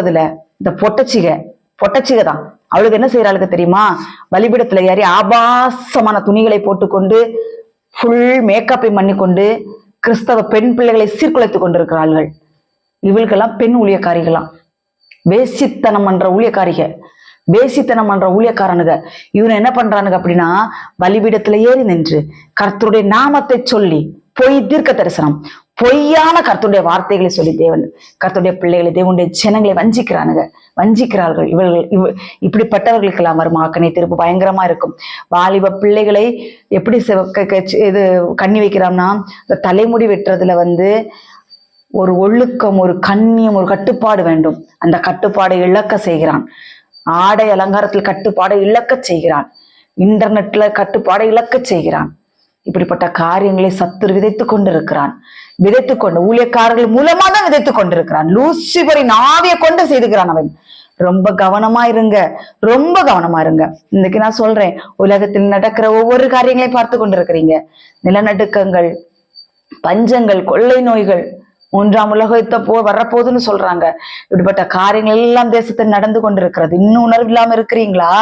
அதுல இந்த பொட்டச்சிகை தான். அவளுக்கு என்ன செய்யறாளுக்கு தெரியுமா? பலிபீடத்துல ஏறி ஆபாசமான துணிகளை போட்டுக்கொண்டு ஃபுல் மேக்கப்பை பண்ணிக்கொண்டு கிறிஸ்தவ பெண் பிள்ளைகளை சீர்குலைத்துக் கொண்டிருக்கிறார்கள். இவளுக்கெல்லாம் பெண் ஊழியக்காரிகளாம், வேசித்தனம் பண்ற ஊழியக்காரனுங்க. இவனை என்ன பண்றானுங்க அப்படின்னா, பலிபீடத்துல ஏறி நின்று கர்த்தருடைய நாமத்தை சொல்லி பொய் தீர்க்க தரிசனம், பொய்யான கர்த்தருடைய வார்த்தைகளை சொல்லி கர்த்தருடைய பிள்ளைகளை, தேவனுடைய ஜனங்களை வஞ்சிக்கிறார்கள். இப்படிப்பட்டவர்களுக்கெல்லாம் வரும் ஆக்கனை திருப்பு பயங்கரமா இருக்கும். வாலிப பிள்ளைகளை எப்படி இது கண்ணி வைக்கிறான்னா, இந்த தலைமுடி வெட்டுறதுல ஒரு ஒழுக்கம், ஒரு கண்ணியம், ஒரு கட்டுப்பாடு வேண்டும். அந்த கட்டுப்பாடை இழக்க செய்கிறான். ஆடை அலங்காரத்தில் கட்டுப்பாடை இழக்க செய்கிறான். இன்டர்நெட்ல கட்டுப்பாடை இழக்க செய்கிறான். இப்படிப்பட்ட காரியங்களை சத்துரு விதைத்துக் கொண்டு ஊழியக்காரர்கள் மூலமா தான் விதைத்துக் கொண்டிருக்கிறான். லூசிபரின் ஆவியை கொண்டு செய்துகிறான் அவன். ரொம்ப கவனமா இருங்க. இன்னைக்கு நான் சொல்றேன், உலகத்தில் நடக்கிற ஒவ்வொரு காரியங்களையும் பார்த்து கொண்டிருக்கிறீங்க. நிலநடுக்கங்கள், பஞ்சங்கள், கொள்ளை நோய்கள், 3ஆம் உலக யுத்தம் வரப்போகுதுன்னு சொல்றாங்க. இப்படிப்பட்ட காரியங்கள் எல்லாம் தேசத்தில் நடந்து கொண்டிருக்கிறது. இன்னும் உணர்வு இல்லாம இருக்கிறீங்களா?